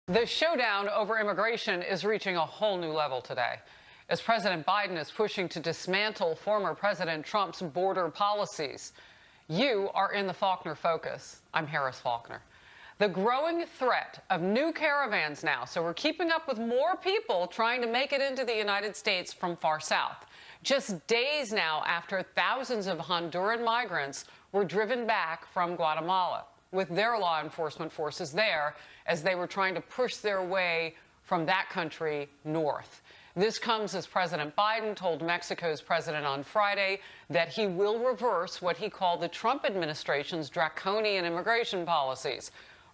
The showdown over immigration is reaching a whole new level today, as President Biden is pushing to dismantle former President Trump's border policies. You are in the Faulkner Focus. I'm Harris Faulkner. The growing threat of new caravans now, so we're keeping up with more people trying to make it into the United States from far south. Just days now after thousands of Honduran migrants were driven back from Guatemala, with their law enforcement forces there as they were trying to push their way from that country north. This comes as President Biden told Mexico's president on Friday that he will reverse what he called the Trump administration's draconian immigration policies.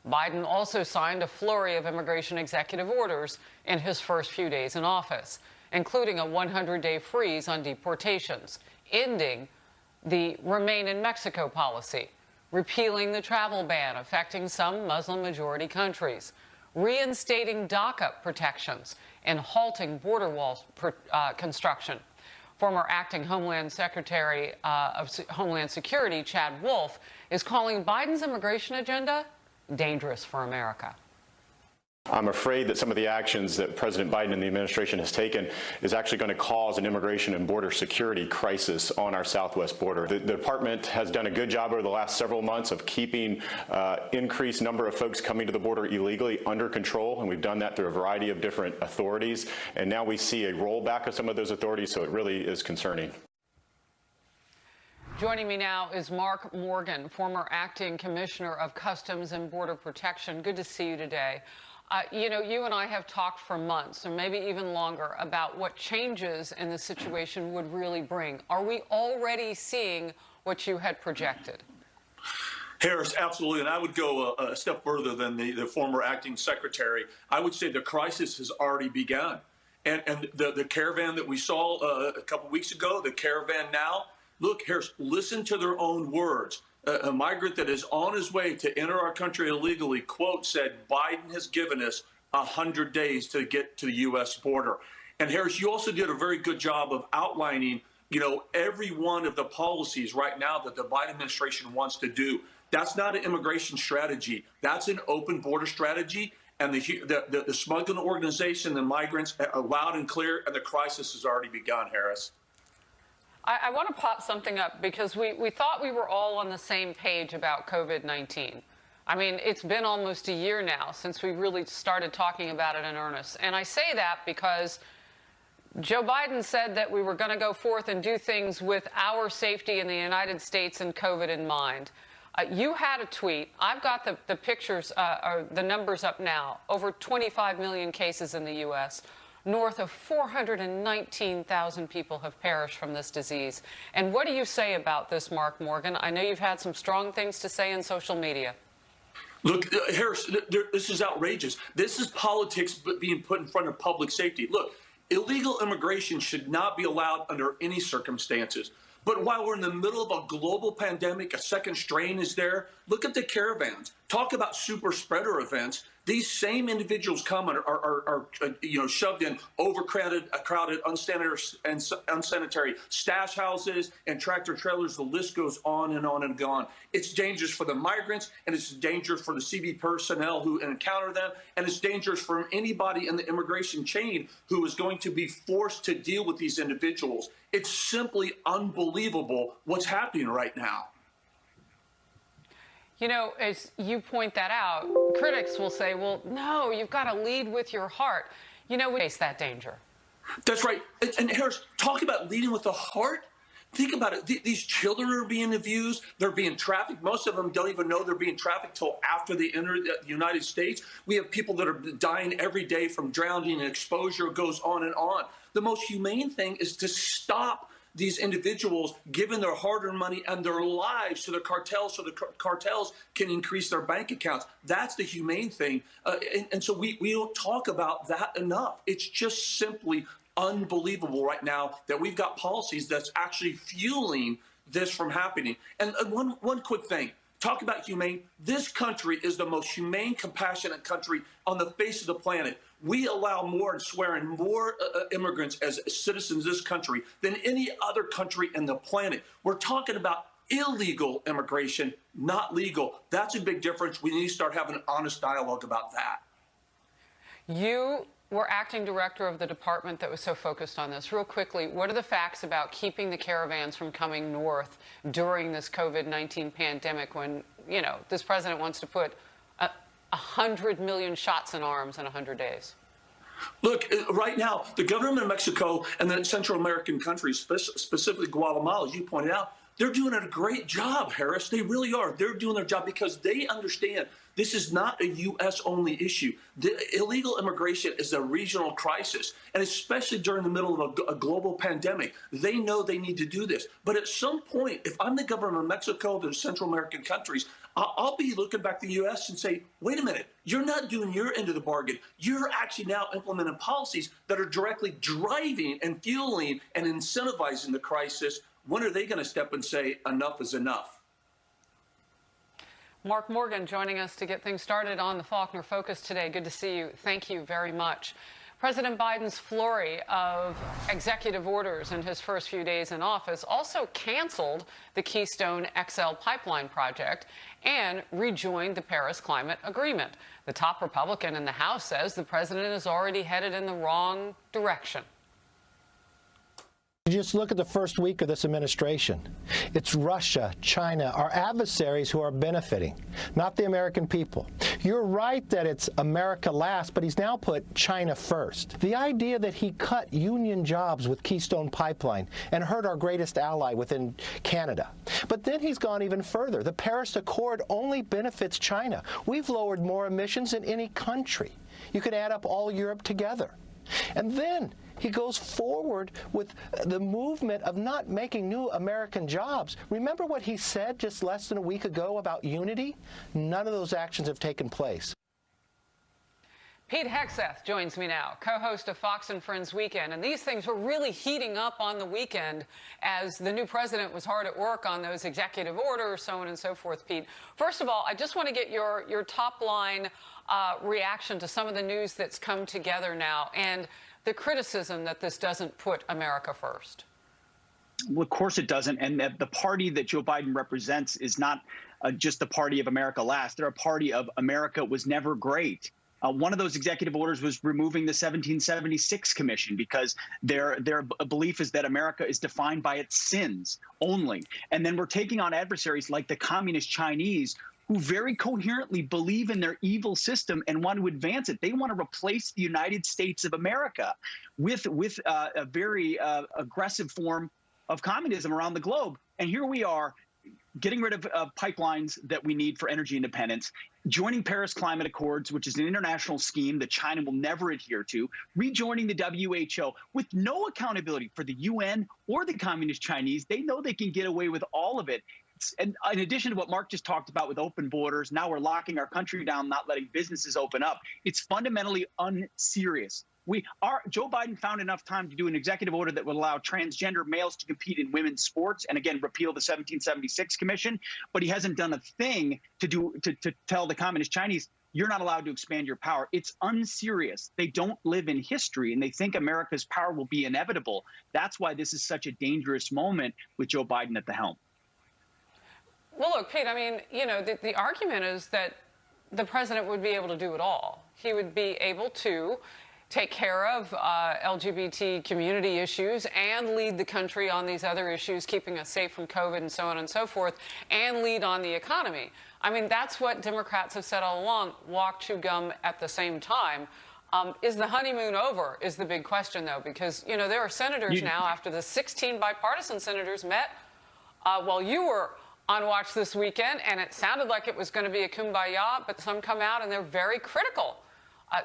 Biden also signed a flurry of immigration executive orders in his first few days in office, including a 100-day freeze on deportations, ending the Remain in Mexico policy, repealing the travel ban affecting some Muslim-majority countries, reinstating DACA protections, and halting border wall construction. Former acting Homeland Secretary of Homeland Security, Chad Wolf, is calling Biden's immigration agenda dangerous for America. I'm afraid that some of the actions that President Biden and the administration has taken is actually going to cause an immigration and border security crisis on our southwest border. The department has done a good job over the last several months of keeping increased number of folks coming to the border illegally under control, and we've done that through a variety of different authorities. And now we see a rollback of some of those authorities, so it really is concerning. Joining me now is Mark Morgan, former acting Commissioner of Customs and Border Protection. Good to see you today. You know, you and I have talked for months, or maybe even longer, about what changes in the situation would really bring. Are we already seeing what you had projected? Harris, absolutely. And I would go a step further than the former acting secretary. I would say the crisis has already begun. And the caravan that we saw a couple weeks ago, the caravan now, look, Harris, listen to their own words. A migrant that is on his way to enter our country illegally, quote, said, Biden has given us 100 days to get to the U.S. border. And Harris, you also did a very good job of outlining, you know, every one of the policies right now that the Biden administration wants to do. That's not an immigration strategy. That's an open border strategy. And the smuggling organization, the migrants are loud and clear, and the crisis has already begun, Harris. I want to pop something up because we thought we were all on the same page about COVID-19. I mean, it's been almost a year now since we really started talking about it in earnest. And I say that because Joe Biden said that we were going to go forth and do things with our safety in the United States and COVID in mind. You had a tweet. I've got the pictures, or the numbers up now. Over 25 million cases in the U.S., north of 419,000 people have perished from this disease. And what do you say about this, Mark Morgan? I know you've had some strong things to say in social media. Look, Harris, this is outrageous. This is politics being put in front of public safety. Look, illegal immigration should not be allowed under any circumstances. But while we're in the middle of a global pandemic, a second strain is there. Look at the caravans. Talk about super spreader events. These same individuals come and are shoved in crowded, unsanitary stash houses and tractor trailers. The list goes on and on and on. It's dangerous for the migrants, and it's dangerous for the CB personnel who encounter them, and it's dangerous for anybody in the immigration chain who is going to be forced to deal with these individuals. It's simply unbelievable what's happening right now. You know, as you point that out, critics will say, well, no, you've got to lead with your heart. You know, we face that danger. That's right. And Harris, talk about leading with the heart. Think about it. These children are being abused. They're being trafficked. Most of them don't even know they're being trafficked till after they enter the United States. We have people that are dying every day from drowning, and exposure goes on and on. The most humane thing is to stop these individuals giving their hard-earned money and their lives to the cartels so the cartels can increase their bank accounts. That's the humane thing. And so we don't talk about that enough. It's just simply unbelievable right now that we've got policies that's actually fueling this from happening. And one quick thing. Talk about humane. This country is the most humane, compassionate country on the face of the planet. We allow more and swear in more immigrants as citizens of this country than any other country in the planet. We're talking about illegal immigration, not legal. That's a big difference. We need to start having an honest dialogue about that. You were acting director of the department that was so focused on this. Real quickly, what are the facts about keeping the caravans from coming north during this COVID-19 pandemic when, you know, this president wants to put 100 million shots in arms in 100 days? Look, right now, the government of Mexico and the Central American countries, specifically Guatemala, as you pointed out, they're doing a great job, Harris. They really are. They're doing their job because they understand this is not a U.S.-only issue. The illegal immigration is a regional crisis, and especially during the middle of a global pandemic, they know they need to do this. But at some point, if I'm the government of Mexico, the Central American countries, I'll be looking back to the U.S. and say, wait a minute, you're not doing your end of the bargain. You're actually now implementing policies that are directly driving and fueling and incentivizing the crisis. When are they going to step and say enough is enough? Mark Morgan joining us to get things started on the Faulkner Focus today. Good to see you. Thank you very much. President Biden's flurry of executive orders in his first few days in office also canceled the Keystone XL pipeline project and rejoined the Paris Climate Agreement. The top Republican in the House says the president is already headed in the wrong direction. You just look at the first week of this administration. It's Russia, China, our adversaries who are benefiting, not the American people. You're right that it's America last, but he's now put China first. The idea that he cut union jobs with Keystone Pipeline and hurt our greatest ally within Canada. But then he's gone even further. The Paris Accord only benefits China. We've lowered more emissions than any country. You could add up all Europe together. And then he goes forward with the movement of not making new American jobs. Remember what he said just less than a week ago about unity? None of those actions have taken place. Pete Hegseth joins me now, co-host of Fox and Friends Weekend. And these things were really heating up on the weekend as the new president was hard at work on those executive orders, so on and so forth, Pete. First of all, I just want to get your top line reaction to some of the news that's come together now and the criticism that this doesn't put America first. Well, of course it doesn't. And the party that Joe Biden represents is not just the party of America last. They're a party of America was never great. One of those executive orders was removing the 1776 Commission because their belief is that America is defined by its sins only. And then we're taking on adversaries like the communist Chinese who very coherently believe in their evil system and want to advance it. They want to replace the United States of America with a very aggressive form of communism around the globe. And here we are getting rid of pipelines that we need for energy independence, joining Paris Climate Accords, which is an international scheme that China will never adhere to, rejoining the WHO with no accountability for the UN or the communist Chinese. They know they can get away with all of it. And in addition to what Mark just talked about with open borders, now we're locking our country down, not letting businesses open up. It's fundamentally unserious. Joe Biden found enough time to do an executive order that would allow transgender males to compete in women's sports and, again, repeal the 1776 Commission. But he hasn't done a thing to tell the communist Chinese, you're not allowed to expand your power. It's unserious. They don't live in history, and they think America's power will be inevitable. That's why this is such a dangerous moment with Joe Biden at the helm. Well, look, Pete, I mean, you know, the argument is that the president would be able to do it all. He would be able to take care of LGBT community issues and lead the country on these other issues, keeping us safe from COVID and so on and so forth, and lead on the economy. I mean, that's what Democrats have said all along, walk, chew gum at the same time. Is the honeymoon over is the big question, though, because, you know, there are senators now, after the 16 bipartisan senators met while you were on watch this weekend, and it sounded like it was going to be a kumbaya, but some come out and they're very critical.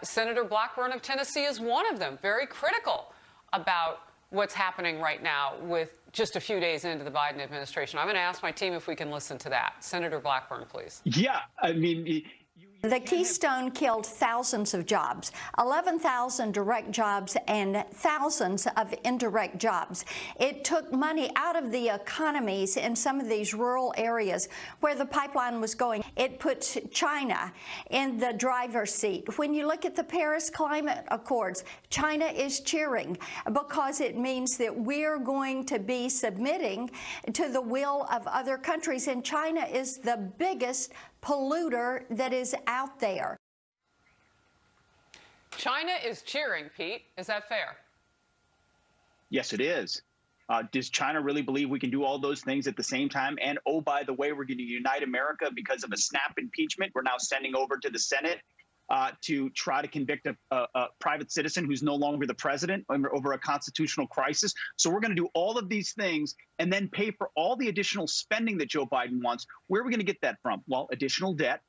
Senator Blackburn of Tennessee is one of them, very critical about what's happening right now with just a few days into the Biden administration. I'm going to ask my team if we can listen to that. Senator Blackburn, please. Yeah, I mean, the Keystone killed thousands of jobs, 11,000 direct jobs and thousands of indirect jobs. It took money out of the economies in some of these rural areas where the pipeline was going. It puts China in the driver's seat. When you look at the Paris Climate Accords, China is cheering because it means that we're going to be submitting to the will of other countries, and China is the biggest polluter that is out there. China is cheering, Pete. Is that fair? Yes, it is. Does China really believe we can do all those things at the same time? And, oh, by the way, we're going to unite America because of a snap impeachment. We're now sending over to the Senate to try to convict a private citizen who's no longer the president over a constitutional crisis. So we're going to do all of these things and then pay for all the additional spending that Joe Biden wants. Where are we going to get that from? Well, additional debt,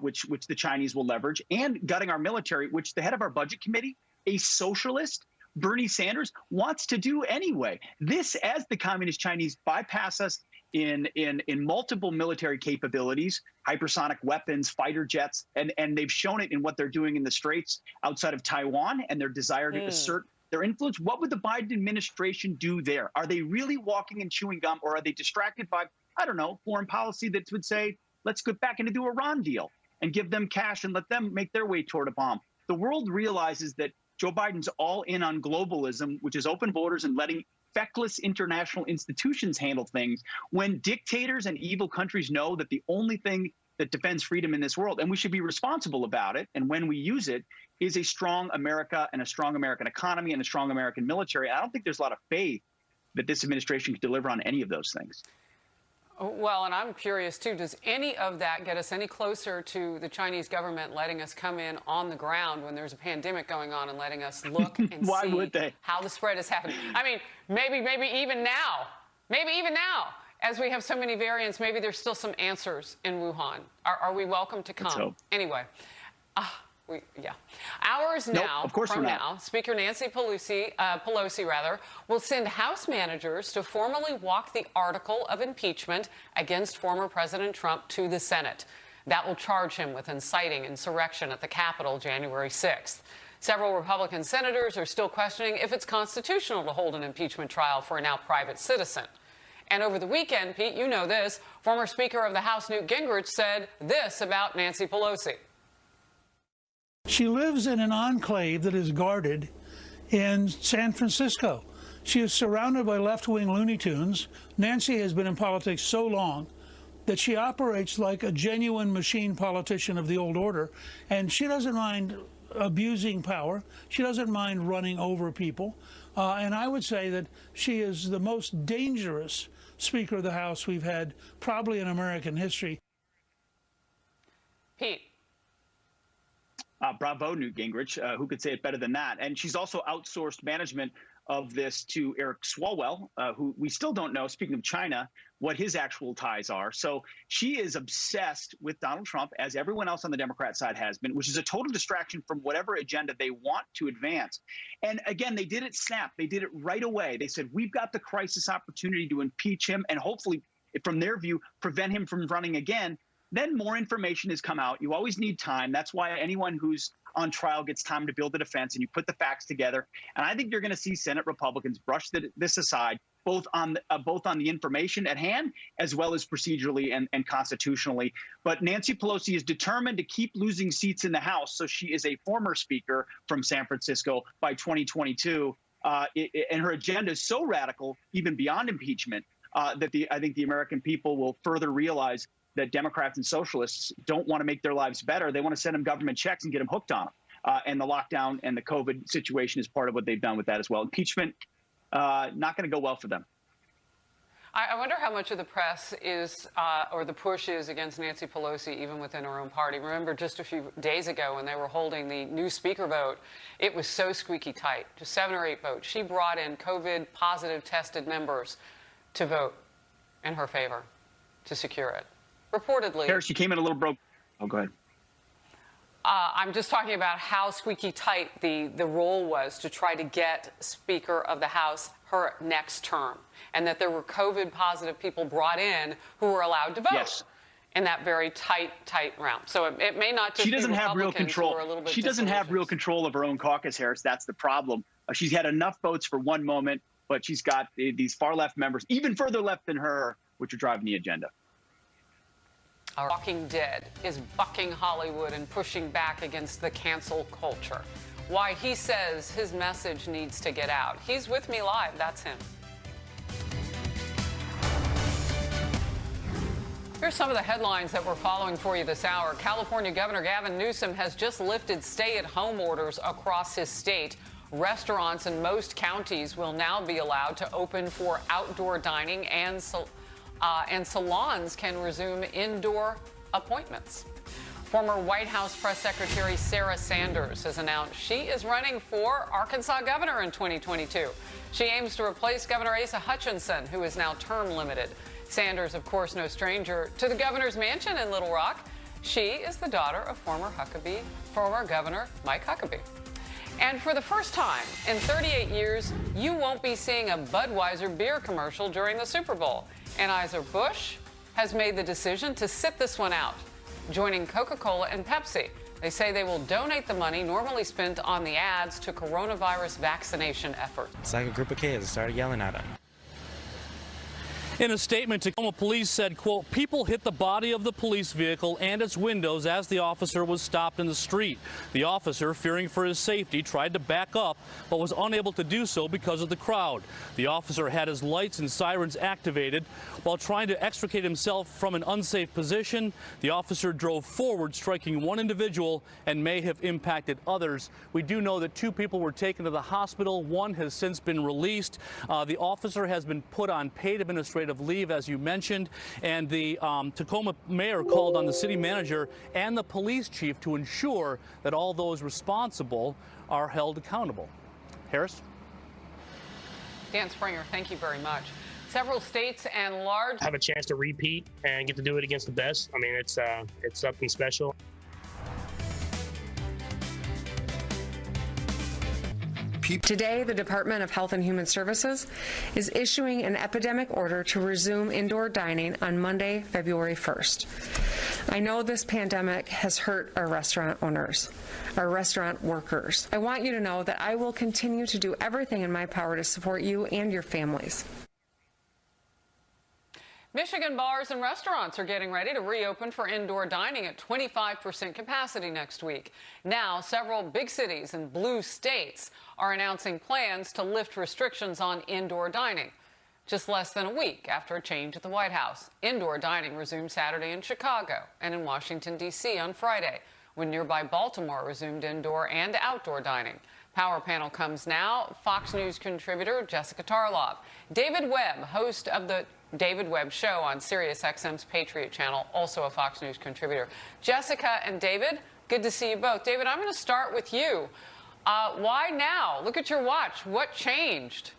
which the Chinese will leverage, and gutting our military, which the head of our budget committee, a socialist, Bernie Sanders, wants to do anyway. This, as the communist Chinese bypass us in multiple military capabilities, hypersonic weapons, fighter jets, and they've shown it in what they're doing in the straits outside of Taiwan and their desire to assert their influence. What would the Biden administration do there? Are they really walking and chewing gum, or are they distracted by, I don't know, foreign policy that would say, let's get back into do a Iran deal and give them cash and let them make their way toward a bomb? The world realizes that Joe Biden's all in on globalism, which is open borders and letting feckless international institutions handle things, when dictators and evil countries know that the only thing that defends freedom in this world, and we should be responsible about it, and when we use it, is a strong America and a strong American economy and a strong American military. I don't think there's a lot of faith that this administration could deliver on any of those things. Well, and I'm curious, too, does any of that get us any closer to the Chinese government letting us come in on the ground when there's a pandemic going on and letting us look and Why see would they? how the spread is happening? I mean, maybe even now, as we have so many variants, maybe there's still some answers in Wuhan. Are we welcome to come? Anyway. Hours now, of course from we're not. now, Speaker Nancy Pelosi will send House managers to formally walk the article of impeachment against former President Trump to the Senate. That will charge him with inciting insurrection at the Capitol January 6th. Several Republican senators are still questioning if it's constitutional to hold an impeachment trial for a now private citizen. And over the weekend, Pete, you know this, former Speaker of the House Newt Gingrich said this about Nancy Pelosi. She lives in an enclave that is guarded in San Francisco. She is surrounded by left-wing Looney Tunes. Nancy has been in politics so long that she operates like a genuine machine politician of the old order, and she doesn't mind abusing power. She doesn't mind running over people. And I would say that she is the most dangerous Speaker of the House we've had probably in American history. Pete. Bravo, Newt Gingrich. Who could say it better than that? And she's also outsourced management of this to Eric Swalwell, who we still don't know, speaking of China, what his actual ties are. So she is obsessed with Donald Trump, as everyone else on the Democrat side has been, which is a total distraction from whatever agenda they want to advance. And again, they did it snap. They did it right away. They said, we've got the crisis opportunity to impeach him and hopefully, from their view, prevent him from running again. Then more information has come out. You always need time. That's why anyone who's on trial gets time to build a defense, and you put the facts together. And I think you're going to see Senate Republicans brush this aside, both on the information at hand as well as procedurally and constitutionally. But Nancy Pelosi is determined to keep losing seats in the House, so she is a former speaker from San Francisco by 2022. And her agenda is so radical, even beyond impeachment, that I think the American people will further realize that Democrats and socialists don't want to make their lives better. They want to send them government checks and get them hooked on them. And the lockdown and the COVID situation is part of what they've done with that as well. Impeachment, not going to go well for them. I wonder how much of the press is, or the push is against Nancy Pelosi, even within her own party. Remember just a few days ago when they were holding the new speaker vote, it was so squeaky tight, just 7 or 8 votes. She brought in COVID positive tested members to vote in her favor to secure it. Reportedly. Harris, you came in a little broke. Oh, go ahead. I'm just talking about how squeaky tight the role was to try to get Speaker of the House her next term, and that there were COVID positive people brought in who were allowed to vote in that very tight round. So it may not just she doesn't be have real Republicans control. who are a little bit She doesn't have real control of her own caucus, Harris. That's the problem. She's had enough votes for one moment, but she's got these far left members, even further left than her, which are driving the agenda. Walking Dead is bucking Hollywood and pushing back against the cancel culture. Why he says his message needs to get out. He's with me live. That's him. Here's some of the headlines that we're following for you this hour. California Governor Gavin Newsom has just lifted stay-at-home orders across his state. Restaurants in most counties will now be allowed to open for outdoor dining, and salons can resume indoor appointments. Former White House Press Secretary Sarah Sanders has announced she is running for Arkansas governor in 2022. She aims to replace Governor Asa Hutchinson, who is now term limited. Sanders, of course, no stranger to the governor's mansion in Little Rock. She is the daughter of former Governor Mike Huckabee. And for the first time in 38 years, you won't be seeing a Budweiser beer commercial during the Super Bowl. Anheuser-Busch has made the decision to sit this one out, joining Coca-Cola and Pepsi. They say they will donate the money normally spent on the ads to coronavirus vaccination efforts. It's like a group of kids started yelling at them. In a statement, Tacoma police said, quote, people hit the body of the police vehicle and its windows as the officer was stopped in the street. The officer, fearing for his safety, tried to back up, but was unable to do so because of the crowd. The officer had his lights and sirens activated. While trying to extricate himself from an unsafe position, the officer drove forward, striking one individual and may have impacted others. We do know that 2 people were taken to the hospital. 1 has since been released. The officer has been put on paid administrative leave, as you mentioned, and the Tacoma mayor called on the city manager and the police chief to ensure that all those responsible are held accountable. Harris? Dan Springer, thank you very much. Several states and large have a chance to repeat and get to do it against the best. I mean, it's something special. Today, the Department of Health and Human Services is issuing an epidemic order to resume indoor dining on Monday, February 1st. I know this pandemic has hurt our restaurant owners, our restaurant workers. I want you to know that I will continue to do everything in my power to support you and your families. Michigan bars and restaurants are getting ready to reopen for indoor dining at 25% capacity next week. Now, several big cities and blue states are announcing plans to lift restrictions on indoor dining. Just less than a week after a change at the White House, indoor dining resumed Saturday in Chicago and in Washington, D.C. on Friday, when nearby Baltimore resumed indoor and outdoor dining. Power Panel comes now. Fox News contributor Jessica Tarlov. David Webb, host of the David Webb Show on SiriusXM's Patriot Channel, also a Fox News contributor. Jessica and David, good to see you both. David, I'm going to start with you. Why now? Look at your watch. What changed?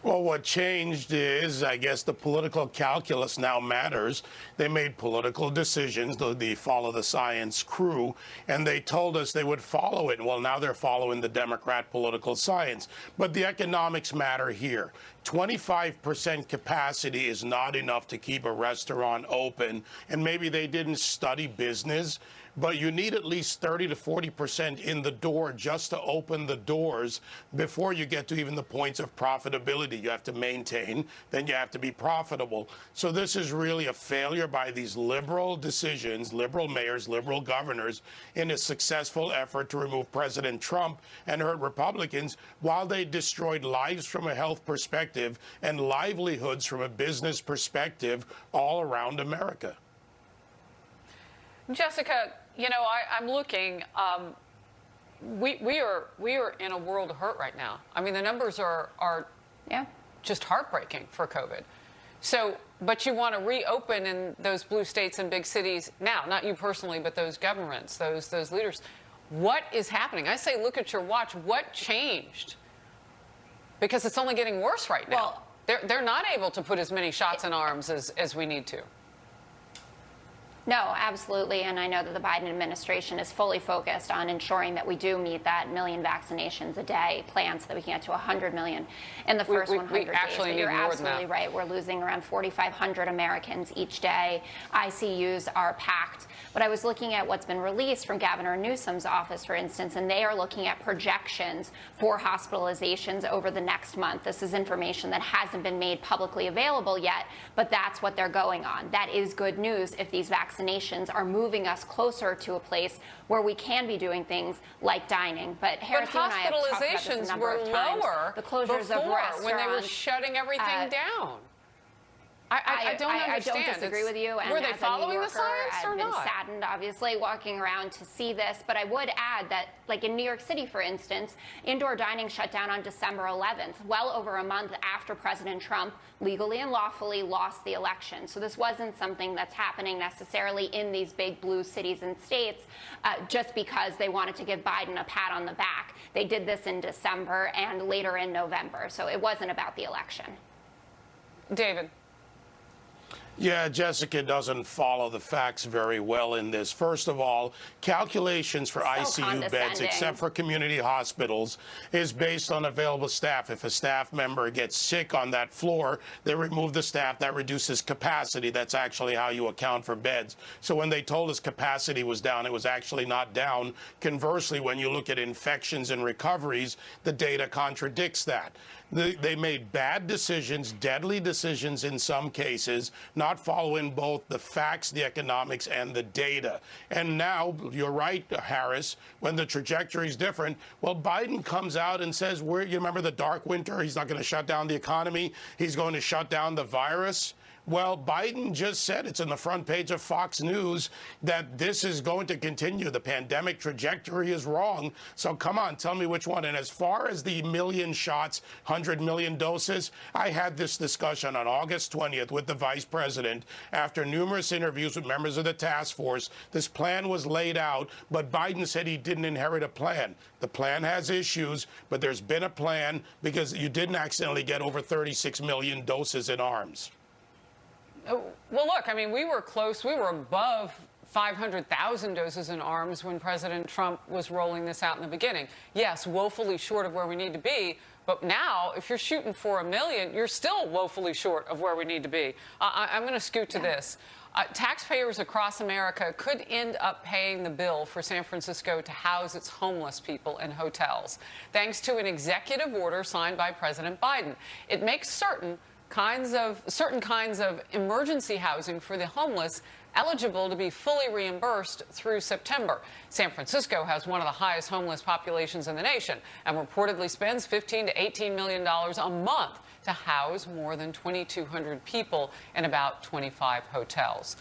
Well, what changed is, I guess, the political calculus now matters. They made political decisions, the follow the science crew, and they told us they would follow it. Well, now they're following the Democrat political science. But the economics matter here. 25% capacity is not enough to keep a restaurant open, and maybe they didn't study business, but you need at least 30 to 40% in the door just to open the doors before you get to even the points of profitability. You have to maintain, then you have to be profitable. So this is really a failure by these liberal decisions, liberal mayors, liberal governors, in a successful effort to remove President Trump and hurt Republicans while they destroyed lives from a health perspective and livelihoods from a business perspective all around America. Jessica, you know, I'm looking. We are in a world of hurt right now. I mean, the numbers are just heartbreaking for COVID. So, but you want to reopen in those blue states and big cities now, not you personally, but those governments, those leaders. What is happening? I say, look at your watch. What changed? Because it's only getting worse right now. Well, they're not able to put as many shots in arms as we need to. No, absolutely, and I know that the Biden administration is fully focused on ensuring that we do meet that 1 million vaccinations a day plan so that we can get to 100 million in the first 100 days. Actually need You're more absolutely than that. right. We're losing around 4,500 Americans each day. ICUs are packed. But I was looking at what's been released from Governor Newsom's office, for instance, and they are looking at projections for hospitalizations over the next month. This is information that hasn't been made publicly available yet, but that's what they're going on. That is good news if these vaccinations are moving us closer to a place where we can be doing things like dining. But Harris, you and I have talked about this a number of times. Lower the closures of restaurants when they were shutting everything down. I don't understand. I don't disagree with you. And were they as following a New the Yorker, science or I've been not? saddened, obviously, walking around to see this. But I would add that, like in New York City, for instance, indoor dining shut down on December 11th, well over a month after President Trump legally and lawfully lost the election. So this wasn't something that's happening necessarily in these big blue cities and states just because they wanted to give Biden a pat on the back. They did this in December and later in November. So it wasn't about the election. David. Yeah, Jessica doesn't follow the facts very well in this. First of all, calculations for ICU beds, except for community hospitals, is based on available staff. If a staff member gets sick on that floor, they remove the staff. That reduces capacity. That's actually how you account for beds. So when they told us capacity was down, it was actually not down. Conversely, when you look at infections and recoveries, the data contradicts that. They made bad decisions, deadly decisions in some cases, not following both the facts, the economics, and the data. And now, you're right, Harris, when the trajectory is different, well, Biden comes out and says, you remember the dark winter? He's not going to shut down the economy. He's going to shut down the virus. Well, Biden just said, it's in the front page of Fox News, that this is going to continue. The pandemic trajectory is wrong. So come on, tell me which one. And as far as the million shots, 100 million doses, I had this discussion on August 20th with the vice president. After numerous interviews with members of the task force, this plan was laid out, but Biden said he didn't inherit a plan. The plan has issues, but there's been a plan because you didn't accidentally get over 36 million doses in arms. Well, look, I mean, we were close. We were above 500,000 doses in arms when President Trump was rolling this out in the beginning. Yes, woefully short of where we need to be. But now, if you're shooting for 1 million, you're still woefully short of where we need to be. I'm going to scoot to this. Taxpayers across America could end up paying the bill for San Francisco to house its homeless people in hotels, thanks to an executive order signed by President Biden. It makes certain kinds of emergency housing for the homeless eligible to be fully reimbursed through September. San Francisco has one of the highest homeless populations in the nation and reportedly spends $15 to $18 million a month to house more than 2,200 people in about 25 hotels.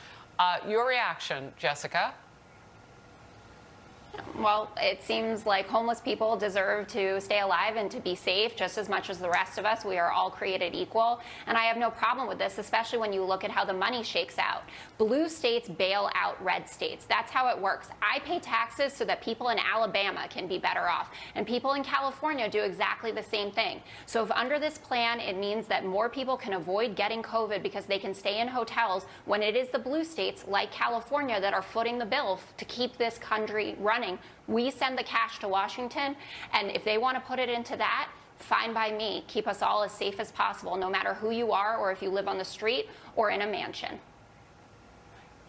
Your reaction, Jessica? Well, it seems like homeless people deserve to stay alive and to be safe just as much as the rest of us. We are all created equal. And I have no problem with this, especially when you look at how the money shakes out. Blue states bail out red states. That's how it works. I pay taxes so that people in Alabama can be better off. And people in California do exactly the same thing. So if under this plan, it means that more people can avoid getting COVID because they can stay in hotels, when it is the blue states like California that are footing the bill to keep this country running, we send the cash to Washington, and if they want to put it into that, fine by me. Keep us all as safe as possible, no matter who you are or if you live on the street or in a mansion.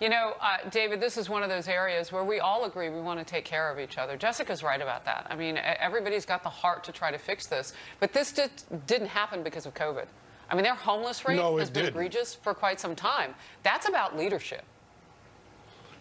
You know, David, this is one of those areas where we all agree we want to take care of each other. Jessica's right about that. I mean, everybody's got the heart to try to fix this, but this didn't happen because of COVID. I mean, their homeless rate has been egregious for quite some time. That's about leadership.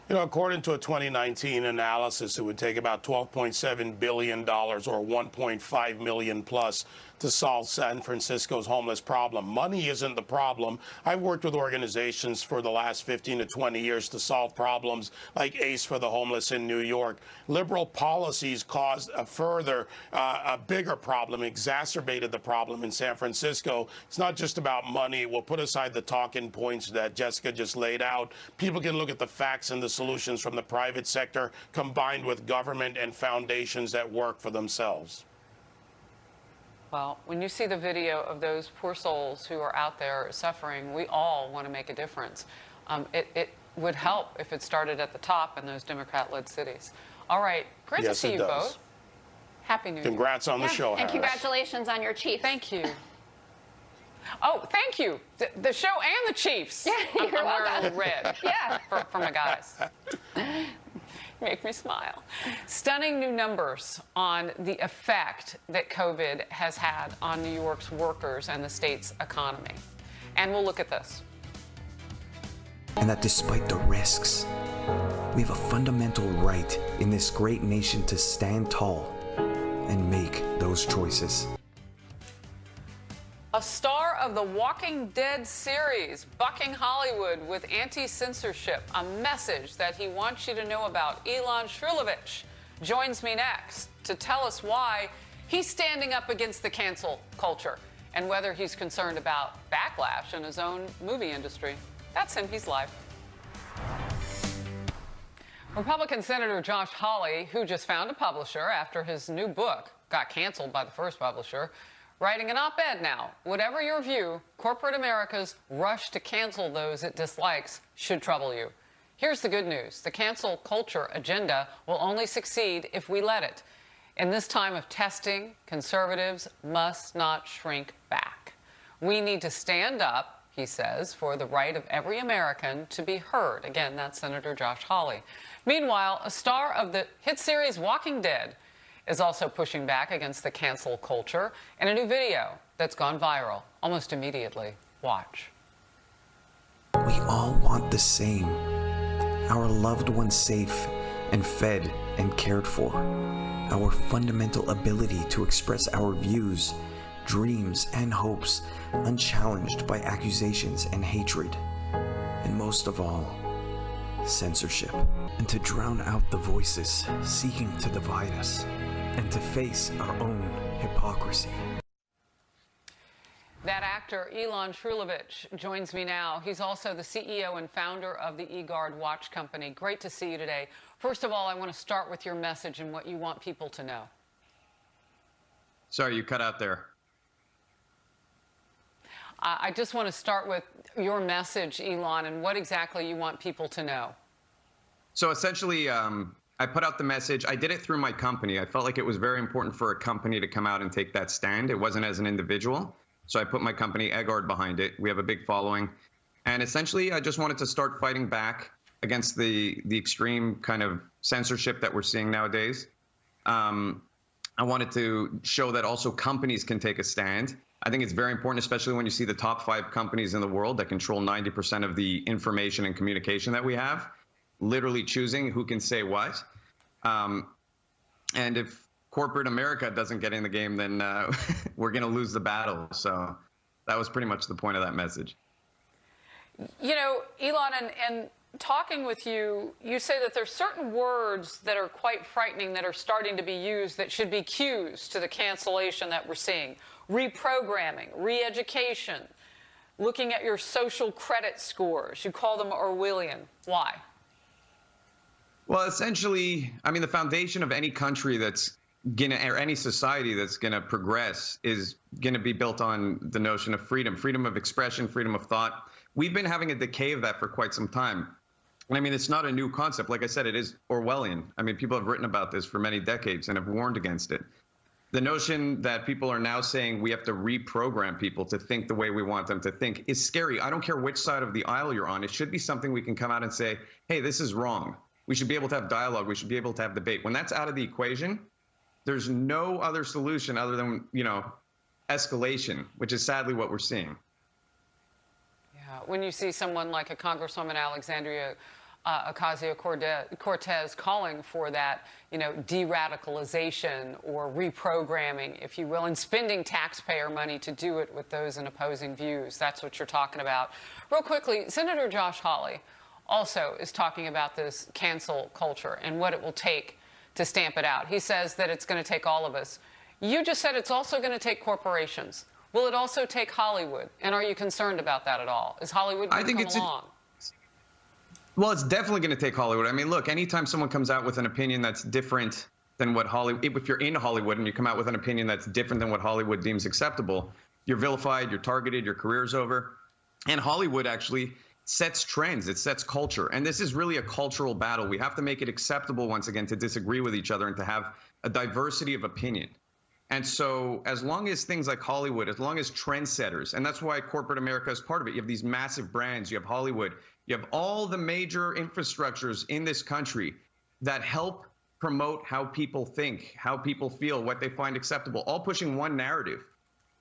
You know, according to a 2019 analysis, it would take about $12.7 billion or 1.5 million plus to solve San Francisco's homeless problem. Money isn't the problem. I've worked with organizations for the last 15 to 20 years to solve problems like ACE for the homeless in New York. Liberal policies caused a bigger problem, exacerbated the problem in San Francisco. It's not just about money. We'll put aside the talking points that Jessica just laid out. People can look at the facts and the solutions from the private sector combined with government and foundations that work for themselves. Well, when you see the video of those poor souls who are out there suffering, we all want to make a difference. It would help if it started at the top in those Democrat-led cities. All right, great to see you both. Happy New Year. Congrats on the show, and Harris. Congratulations on your Chiefs. Thank you. Oh, thank you. The show and the Chiefs. Yeah, I'm wearing red yeah. for my guys. Make me smile. Stunning new numbers on the effect that COVID has had on New York's workers and the state's economy. And we'll look at this. And that despite the risks, we have a fundamental right in this great nation to stand tall and make those choices. A star of the Walking Dead series, bucking Hollywood with anti-censorship, a message that he wants you to know about. Elon Shrilovich joins me next to tell us why he's standing up against the cancel culture and whether he's concerned about backlash in his own movie industry. That's him. He's live. Republican Senator Josh Hawley, who just found a publisher after his new book got canceled by the first publisher, writing an op-ed now. Whatever your view, corporate America's rush to cancel those it dislikes should trouble you. Here's the good news. The cancel culture agenda will only succeed if we let it. In this time of testing, conservatives must not shrink back. We need to stand up, he says, for the right of every American to be heard. Again, that's Senator Josh Hawley. Meanwhile, a star of the hit series Walking Dead is also pushing back against the cancel culture in a new video that's gone viral almost immediately. Watch. We all want the same. Our loved ones safe and fed and cared for. Our fundamental ability to express our views, dreams, and hopes unchallenged by accusations and hatred. And most of all, censorship. And to drown out the voices seeking to divide us. And to face our own hypocrisy. That actor, Elon Shrilovich, joins me now. He's also the CEO and founder of the eGuard watch company. Great to see you today. First of all, I want to start with your message and what you want people to know. Sorry, you cut out there. I just want to start with your message, Elon, and what exactly you want people to know. So essentially, I put out the message. I did it through my company. I felt like it was very important for a company to come out and take that stand. It wasn't as an individual. So I put my company, eGuard, behind it. We have a big following. And essentially, I just wanted to start fighting back against the extreme kind of censorship that we're seeing nowadays. I wanted to show that also companies can take a stand. I think it's very important, especially when you see the top 5 companies in the world that control 90% of the information and communication that we have, literally choosing who can say what. And if corporate America doesn't get in the game, then we're going to lose the battle. So that was pretty much the point of that message. You know, Elon, and talking with you, you say that there's certain words that are quite frightening that are starting to be used that should be cues to the cancellation that we're seeing. Reprogramming, re-education, looking at your social credit scores. You call them Orwellian. Why? Well, essentially, I mean, the foundation of any country that's gonna, or any society that's gonna progress is gonna be built on the notion of freedom, freedom of expression, freedom of thought. We've been having a decay of that for quite some time. And I mean, it's not a new concept. Like I said, it is Orwellian. I mean, people have written about this for many decades and have warned against it. The notion that people are now saying we have to reprogram people to think the way we want them to think is scary. I don't care which side of the aisle you're on. It should be something we can come out and say, hey, this is wrong. We should be able to have dialogue. We should be able to have debate. When that's out of the equation, there's no other solution other than, you know, escalation, which is sadly what we're seeing. Yeah, when you see someone like a Congresswoman Alexandria Ocasio-Cortez calling for that, you know, de-radicalization or reprogramming, if you will, and spending taxpayer money to do it with those in opposing views. That's what you're talking about. Real quickly, Senator Josh Hawley also is talking about this cancel culture and what it will take to stamp it out. He says that it's going to take all of us. You just said it's also going to take corporations. Will it also take Hollywood? And are you concerned about that at all? Is Hollywood going to come along? Well, it's definitely going to take Hollywood. I mean, look, anytime someone comes out with an opinion that's different than what Hollywood, if you're in Hollywood and you come out with an opinion that's different than what Hollywood deems acceptable, you're vilified, you're targeted, your career's over. And Hollywood actually sets trends, it sets culture. And this is really a cultural battle. We have to make it acceptable, once again, to disagree with each other and to have a diversity of opinion. And so as long as things like Hollywood, as long as trendsetters, and that's why corporate America is part of it. You have these massive brands, you have Hollywood, you have all the major infrastructures in this country that help promote how people think, how people feel, what they find acceptable, all pushing one narrative.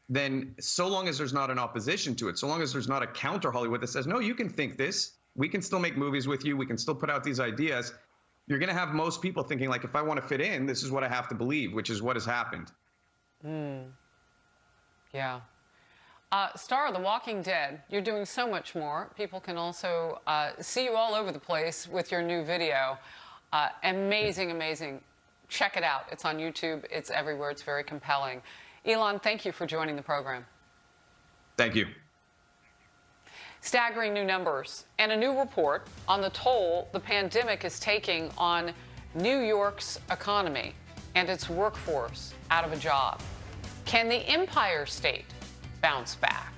Then so long as there's not an opposition to it, so long as there's not a counter Hollywood that says, no, you can think this, we can still make movies with you, we can still put out these ideas, you're going to have most people thinking, like, if I want to fit in, this is what I have to believe, which is what has happened. Yeah. Star of The Walking Dead, you're doing so much more. People can also see you all over the place with your new video. Amazing, amazing. Check it out. It's on YouTube. It's everywhere. It's very compelling. Elon, thank you for joining the program. Thank you. Staggering new numbers and a new report on the toll the pandemic is taking on New York's economy and its workforce out of a job. Can the Empire State bounce back?